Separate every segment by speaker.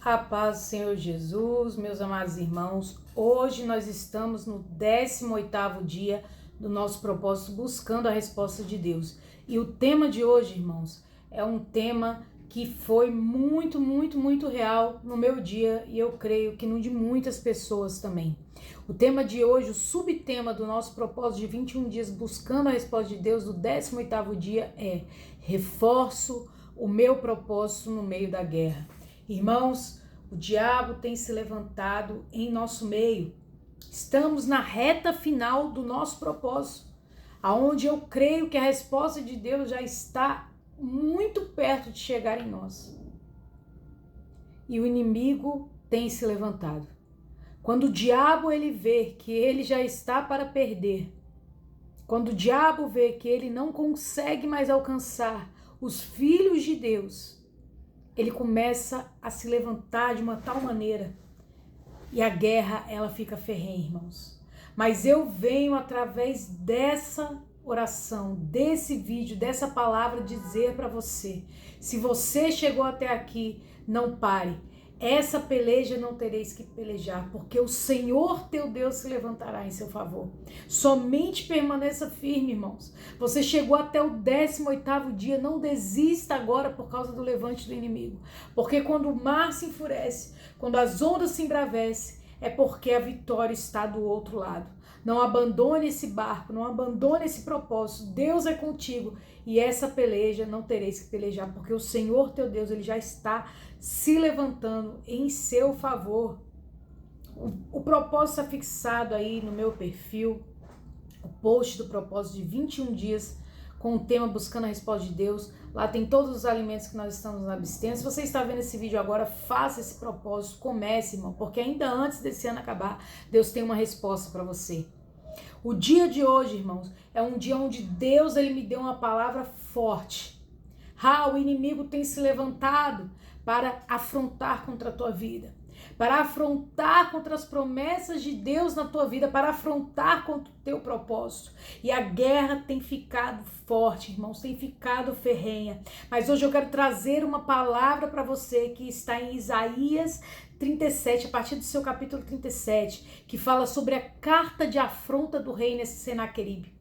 Speaker 1: A paz do Senhor Jesus, meus amados irmãos, hoje nós estamos no 18º dia do nosso propósito, buscando a resposta de Deus. E o tema de hoje, irmãos, é um tema que foi muito real no meu dia e eu creio que no de muitas pessoas também. O tema de hoje, o subtema do nosso propósito de 21 dias buscando a resposta de Deus do 18º dia é: reforço o meu propósito no meio da guerra. Irmãos, o diabo tem se levantado em nosso meio. Estamos na reta final do nosso propósito, aonde eu creio que a resposta de Deus já está muito perto de chegar em nós. E o inimigo tem se levantado. Quando o diabo ele vê que ele já está para perder, quando o diabo vê que ele não consegue mais alcançar os filhos de Deus, ele começa a se levantar de uma tal maneira e a guerra ela fica ferrenha, irmãos. Mas eu venho através dessa oração, desse vídeo, dessa palavra dizer para você: se você chegou até aqui, não pare. Essa peleja não tereis que pelejar, porque o Senhor teu Deus se levantará em seu favor. Somente permaneça firme, irmãos. Você chegou até o 18º dia, não desista agora por causa do levante do inimigo. Porque quando o mar se enfurece, quando as ondas se embravecem, é porque a vitória está do outro lado. Não abandone esse barco, não abandone esse propósito. Deus é contigo e essa peleja não tereis que pelejar, porque o Senhor teu Deus ele já está se levantando em seu favor. O propósito está fixado aí no meu perfil, o post do propósito de 21 dias com o tema Buscando a Resposta de Deus. Lá tem todos os alimentos que nós estamos na abstinência. Se você está vendo esse vídeo agora, faça esse propósito, comece, irmão, porque ainda antes desse ano acabar, Deus tem uma resposta para você. O dia de hoje, irmãos, é um dia onde Deus ele me deu uma palavra forte. O inimigo tem se levantado para afrontar contra a tua vida, para afrontar contra as promessas de Deus na tua vida, para afrontar contra o teu propósito. E a guerra tem ficado forte, irmãos, tem ficado ferrenha. Mas hoje eu quero trazer uma palavra para você que está em Isaías 37, a partir do seu capítulo 37, que fala sobre a carta de afronta do rei Senaqueribe.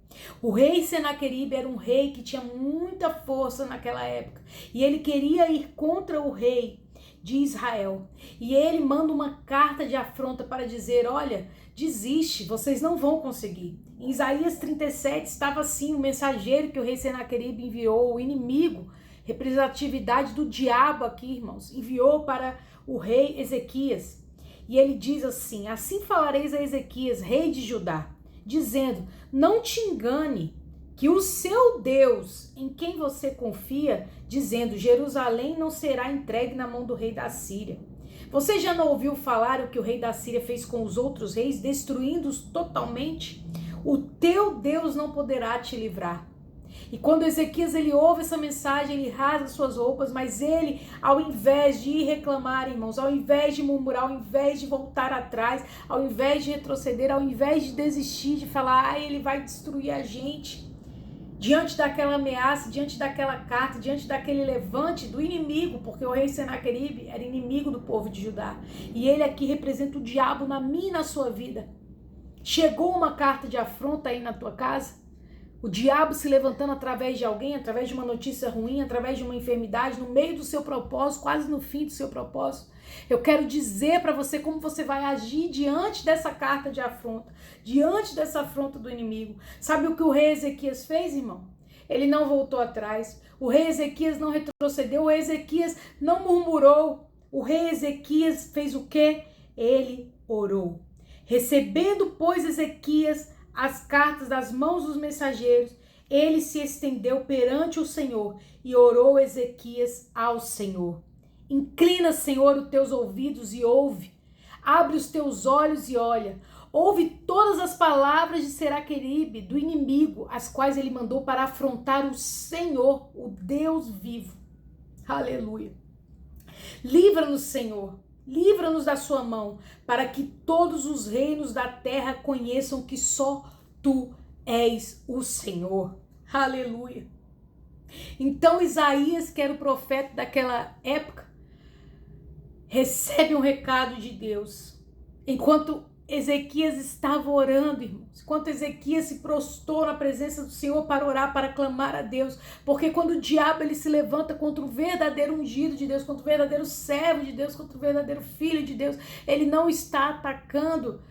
Speaker 1: O rei Senaqueribe era um rei que tinha muita força naquela época e ele queria ir contra o rei de Israel. E ele manda uma carta de afronta para dizer: olha, desiste, vocês não vão conseguir. Em Isaías 37 estava assim o mensageiro que o rei Senaqueribe enviou, o inimigo, representatividade do diabo aqui, irmãos, enviou para o rei Ezequias. E ele diz assim: assim falareis a Ezequias, rei de Judá, dizendo: não te engane, que o seu Deus, em quem você confia, dizendo: Jerusalém não será entregue na mão do rei da Síria. Você já não ouviu falar o que o rei da Síria fez com os outros reis, destruindo-os totalmente? O teu Deus não poderá te livrar. E quando Ezequias ele ouve essa mensagem, ele rasga suas roupas, mas ele, ao invés de ir reclamar, irmãos, ao invés de murmurar, ao invés de voltar atrás, ao invés de retroceder, ao invés de desistir, de falar: ele vai destruir a gente, diante daquela ameaça, diante daquela carta, diante daquele levante do inimigo, porque o rei Senaqueribe era inimigo do povo de Judá, e ele aqui representa o diabo na minha e na sua vida. Chegou uma carta de afronta aí na tua casa? O diabo se levantando através de alguém, através de uma notícia ruim, através de uma enfermidade, no meio do seu propósito, quase no fim do seu propósito. Eu quero dizer para você como você vai agir diante dessa carta de afronta, diante dessa afronta do inimigo. Sabe o que o rei Ezequias fez, irmão? Ele não voltou atrás. O rei Ezequias não retrocedeu. O rei Ezequias não murmurou. O rei Ezequias fez o quê? Ele orou. Recebendo, pois, Ezequias as cartas das mãos dos mensageiros, ele se estendeu perante o Senhor e orou Ezequias ao Senhor. Inclina, Senhor, os teus ouvidos e ouve. Abre os teus olhos e olha. Ouve todas as palavras de Senaqueribe, do inimigo, as quais ele mandou para afrontar o Senhor, o Deus vivo. Aleluia. Livra-nos, Senhor. Livra-nos da sua mão, para que todos os reinos da terra conheçam que só tu és o Senhor. Aleluia. Então Isaías, que era o profeta daquela época, recebe um recado de Deus. Enquanto Ezequias estava orando, irmãos, enquanto Ezequias se prostrou na presença do Senhor para orar, para clamar a Deus, porque quando o diabo ele se levanta contra o verdadeiro ungido de Deus, contra o verdadeiro servo de Deus, contra o verdadeiro filho de Deus, ele não está atacando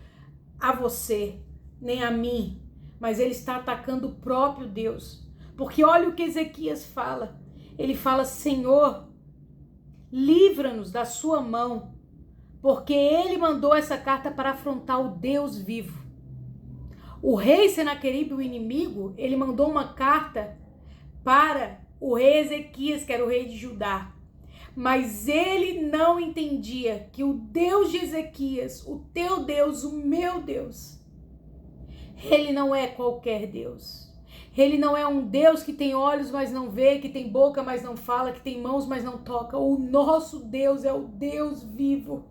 Speaker 1: a você, nem a mim, mas ele está atacando o próprio Deus. Porque olha o que Ezequias fala. Ele fala: Senhor, livra-nos da sua mão, porque ele mandou essa carta para afrontar o Deus vivo. O rei Senaqueribe, o inimigo, ele mandou uma carta para o rei Ezequias, que era o rei de Judá. Mas ele não entendia que o Deus de Ezequias, o teu Deus, o meu Deus, ele não é qualquer Deus. Ele não é um Deus que tem olhos, mas não vê, que tem boca, mas não fala, que tem mãos, mas não toca. O nosso Deus é o Deus vivo.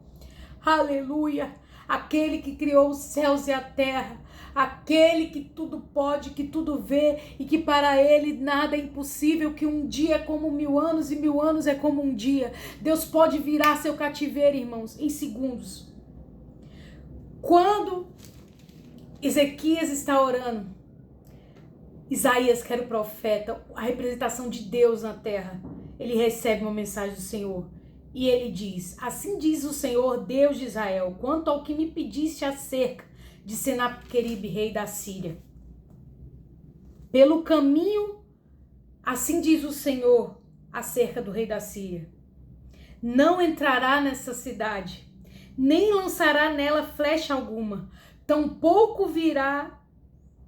Speaker 1: Aleluia! Aquele que criou os céus e a terra, aquele que tudo pode, que tudo vê e que para ele nada é impossível, que um dia é como 1000 anos e 1000 anos é como um dia. Deus pode virar seu cativeiro, irmãos, em segundos. Quando Ezequias está orando, Isaías, que era o profeta, a representação de Deus na terra, ele recebe uma mensagem do Senhor. E ele diz: assim diz o Senhor, Deus de Israel, quanto ao que me pediste acerca de Senaqueribe, rei da Síria. Pelo caminho, assim diz o Senhor acerca do rei da Síria: não entrará nessa cidade, nem lançará nela flecha alguma, tampouco virá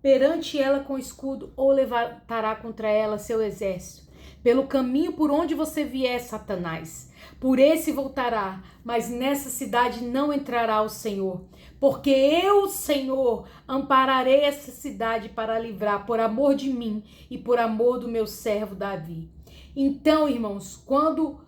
Speaker 1: perante ela com escudo, ou levantará contra ela seu exército. Pelo caminho por onde você vier, Satanás, por esse voltará, mas nessa cidade não entrará o Senhor. Porque eu, Senhor, ampararei essa cidade para livrar, por amor de mim e por amor do meu servo Davi. Então, irmãos, quando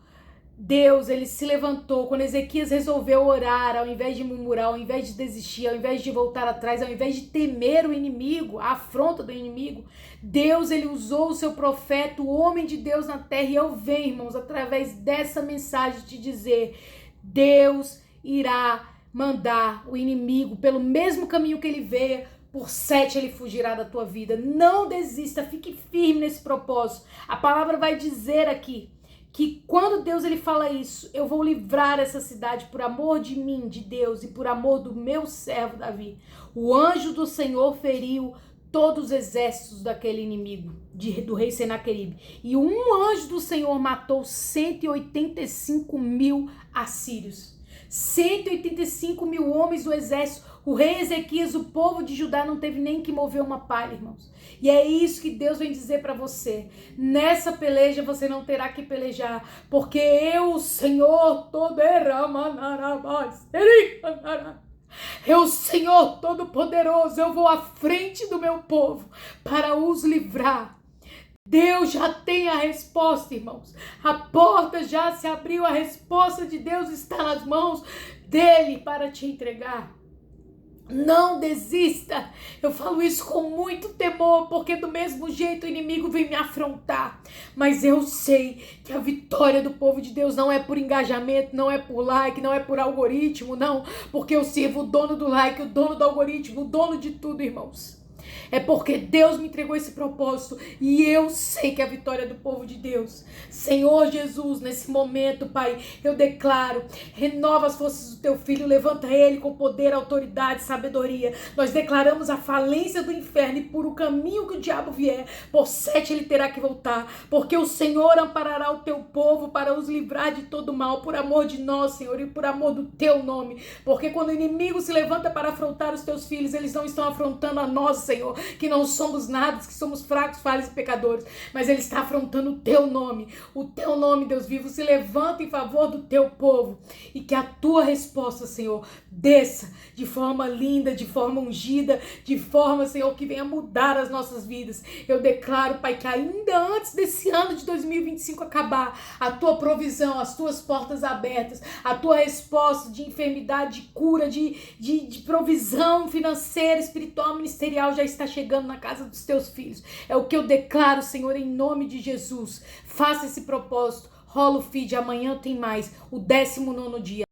Speaker 1: Deus, ele se levantou, quando Ezequias resolveu orar, ao invés de murmurar, ao invés de desistir, ao invés de voltar atrás, ao invés de temer o inimigo, a afronta do inimigo, Deus, ele usou o seu profeta, o homem de Deus na terra. E eu venho, irmãos, através dessa mensagem te dizer: Deus irá mandar o inimigo pelo mesmo caminho que ele veio. Por 7 ele fugirá da tua vida. Não desista, fique firme nesse propósito. A palavra vai dizer aqui que quando Deus ele fala isso: eu vou livrar essa cidade por amor de mim, de Deus, e por amor do meu servo Davi. O anjo do Senhor feriu todos os exércitos daquele inimigo, do rei Senaqueribe. E um anjo do Senhor matou 185.000 assírios. 185.000 homens do exército. O rei Ezequias, o povo de Judá, não teve nem que mover uma palha, irmãos. E é isso que Deus vem dizer para você. Nessa peleja você não terá que pelejar, porque eu, o Senhor, eu, o Senhor Todo-Poderoso, eu vou à frente do meu povo para os livrar. Deus já tem a resposta, irmãos. A porta já se abriu, a resposta de Deus está nas mãos dele para te entregar. Não desista. Eu falo isso com muito temor, porque do mesmo jeito o inimigo vem me afrontar. Mas eu sei que a vitória do povo de Deus não é por engajamento, não é por like, não é por algoritmo, não. Porque eu sirvo o dono do like, o dono do algoritmo, o dono de tudo, irmãos. É porque Deus me entregou esse propósito e eu sei que é a vitória do povo de Deus. Senhor Jesus, nesse momento, Pai, eu declaro: renova as forças do teu filho, levanta ele com poder, autoridade, sabedoria. Nós declaramos a falência do inferno, e por o caminho que o diabo vier, por 7 ele terá que voltar, porque o Senhor amparará o teu povo para os livrar de todo mal, por amor de nós, Senhor, e por amor do teu nome. Porque quando o inimigo se levanta para afrontar os teus filhos, eles não estão afrontando a nós, Senhor, que não somos nada, que somos fracos, falhos e pecadores, mas ele está afrontando o teu nome. O teu nome, Deus vivo, se levanta em favor do teu povo, e que a tua resposta, Senhor, desça de forma linda, de forma ungida, de forma, Senhor, que venha mudar as nossas vidas. Eu declaro, Pai, que ainda antes desse ano de 2025 acabar, a tua provisão, as tuas portas abertas, a tua resposta de enfermidade, de cura, de provisão financeira, espiritual, ministerial já está chegando na casa dos teus filhos. É o que eu declaro, Senhor, em nome de Jesus. Faça esse propósito. rola o feed, amanhã tem mais, o 19º dia.